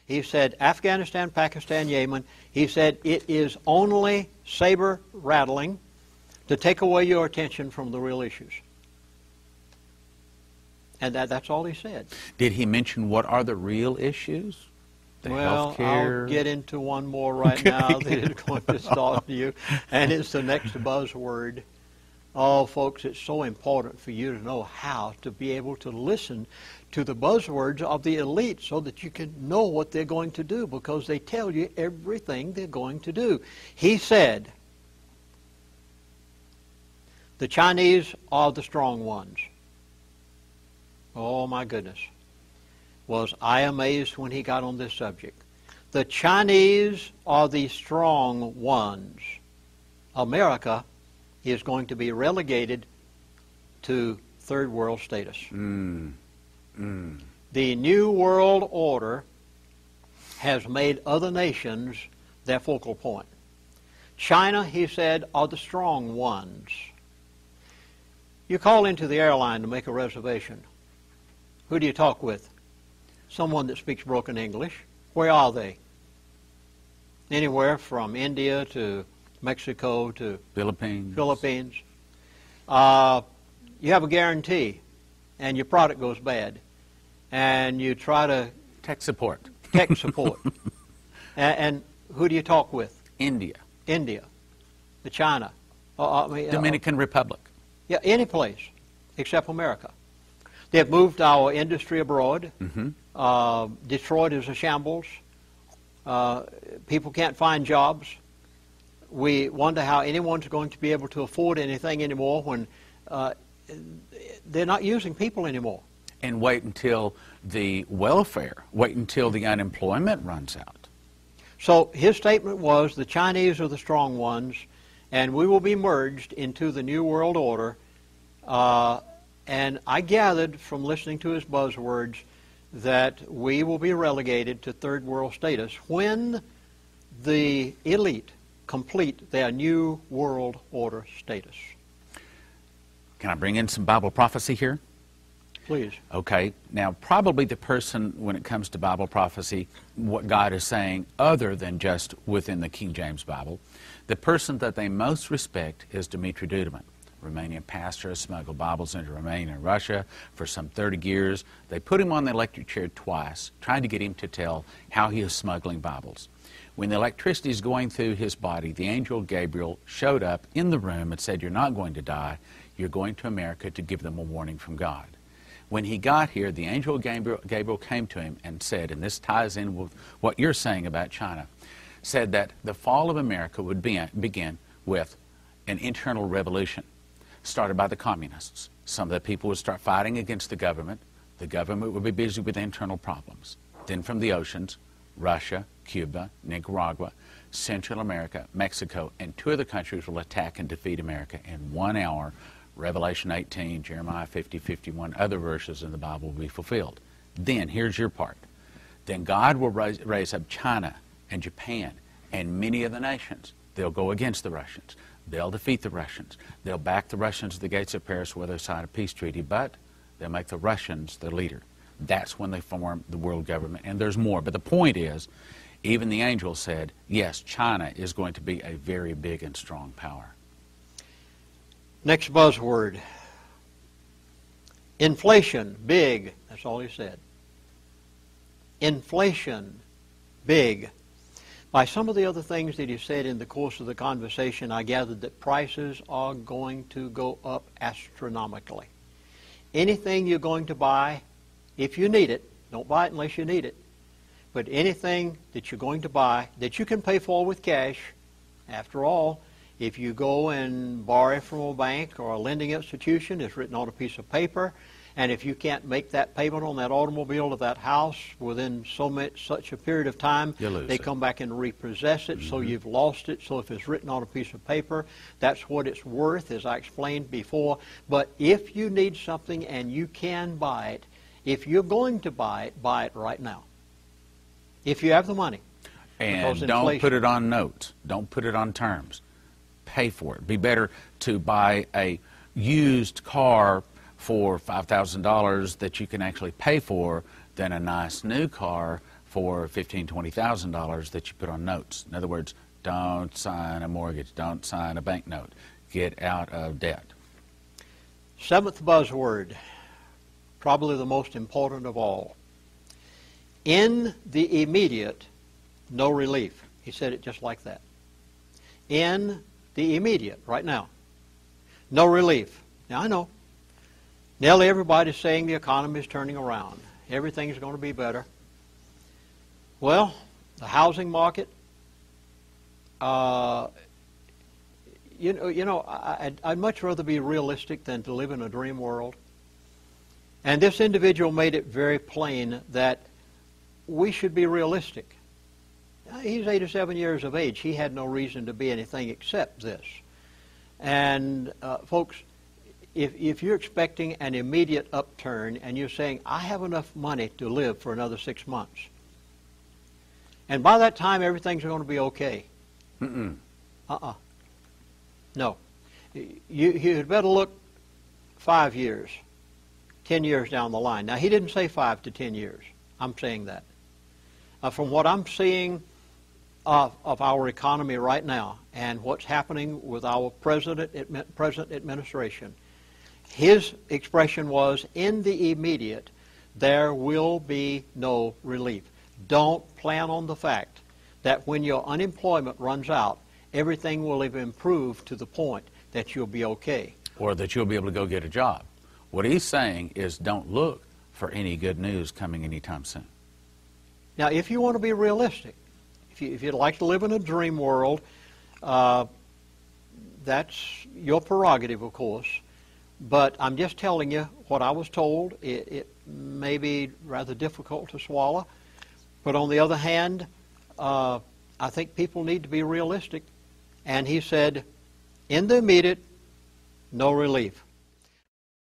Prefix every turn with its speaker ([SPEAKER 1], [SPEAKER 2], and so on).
[SPEAKER 1] He said Afghanistan, Pakistan, Yemen. He said it is only saber rattling to take away your attention from the real issues. And that's all he said.
[SPEAKER 2] Did he mention what are the real issues?
[SPEAKER 1] Well,
[SPEAKER 2] healthcare?
[SPEAKER 1] I'll get into one more right now that is going to stop you, and it's the next buzzword. Oh, folks, it's so important for you to know how to be able to listen to the buzzwords of the elite so that you can know what they're going to do, because they tell you everything they're going to do. He said, the Chinese are the strong ones. Oh, my goodness. Was I amazed when he got on this subject. The Chinese are the strong ones. America is going to be relegated to third world status. The New World Order has made other nations their focal point. China, he said, are the strong ones. You call into the airline to make a reservation. Who do you talk with? Someone that speaks broken English. Where are they? Anywhere from India to Mexico to Philippines. You have a guarantee, and your product goes bad, and you try to
[SPEAKER 2] tech support.
[SPEAKER 1] And who do you talk with?
[SPEAKER 2] India,
[SPEAKER 1] the China,
[SPEAKER 2] Dominican Republic.
[SPEAKER 1] Yeah, any place except America. They have moved our industry abroad. Detroit is a shambles. People can't find jobs. We wonder how anyone's going to be able to afford anything anymore when they're not using people anymore.
[SPEAKER 2] And wait until the unemployment runs out.
[SPEAKER 1] So his statement was the Chinese are the strong ones, and we will be merged into the New World Order. And I gathered from listening to his buzzwords that we will be relegated to third world status when the elite complete their New World Order status.
[SPEAKER 2] Can I bring in some Bible prophecy here?
[SPEAKER 1] Please.
[SPEAKER 2] Okay. Now, probably the person, when it comes to Bible prophecy, what God is saying, other than just within the King James Bible, the person that they most respect is Dimitri Duduman. Romanian pastor, has smuggled Bibles into Romania and Russia for some 30 years. They put him on the electric chair twice, trying to get him to tell how he is smuggling Bibles. When the electricity is going through his body, the angel Gabriel showed up in the room and said, "You're not going to die. You're going to America to give them a warning from God." When he got here, the angel Gabriel came to him and said, and this ties in with what you're saying about China, said that the fall of America would begin with an internal revolution started by the communists. Some of the people would start fighting against the government. The government would be busy with internal problems. Then from the oceans, Russia, Cuba, Nicaragua, Central America, Mexico, and 2 other countries will attack and defeat America in 1 hour. Revelation 18, Jeremiah 50, 51, other verses in the Bible will be fulfilled. Then, here's your part. Then God will raise up China and Japan and many of the nations. They'll go against the Russians. They'll defeat the Russians. They'll back the Russians to the gates of Paris where they sign a peace treaty, but they'll make the Russians the leader. That's when they form the world government, and there's more. But the point is, even the angel said, yes, China is going to be a very big and strong power.
[SPEAKER 1] Next buzzword. Inflation, big. That's all he said. Inflation, big. By some of the other things that he said in the course of the conversation, I gathered that prices are going to go up astronomically. Anything you're going to buy, if you need it, don't buy it unless you need it, but anything that you're going to buy that you can pay for with cash, after all, if you go and borrow from a bank or a lending institution, it's written on a piece of paper, and if you can't make that payment on that automobile or that house within such a period of time, they come back and repossess it, so you've lost it. So if it's written on a piece of paper, that's what it's worth, as I explained before. But if you need something and you can buy it, if you're going to buy it right now. If you have the money.
[SPEAKER 2] And don't put it on notes. Don't put it on terms. Pay for it. Be better to buy a used car for $5,000 that you can actually pay for than a nice new car for $15,000, $20,000 that you put on notes. In other words, don't sign a mortgage, don't sign a bank note. Get out of debt.
[SPEAKER 1] Seventh buzzword, probably the most important of all. In the immediate, no relief. He said it just like that. In the immediate, right now, no relief. Now, I know, nearly everybody's saying the economy is turning around. Everything's going to be better. Well, the housing market, I'd much rather be realistic than to live in a dream world. And this individual made it very plain that we should be realistic. He's 87 years of age. He had no reason to be anything except this. And folks, if you're expecting an immediate upturn and you're saying, I have enough money to live for another 6 months, and by that time everything's going to be okay. No. You'd better look 5 years, 10 years down the line. Now, he didn't say 5 to 10 years. I'm saying that. From what I'm seeing of our economy right now and what's happening with our present administration, his expression was, in the immediate, there will be no relief. Don't plan on the fact that when your unemployment runs out, everything will have improved to the point that you'll be okay. Or
[SPEAKER 2] that you'll be able to go get a job. What he's saying is don't look for any good news coming anytime soon.
[SPEAKER 1] Now, if you want to be realistic, if you'd like to live in a dream world, that's your prerogative, of course. But I'm just telling you what I was told. It may be rather difficult to swallow. But on the other hand, I think people need to be realistic. And he said, in the immediate, no relief.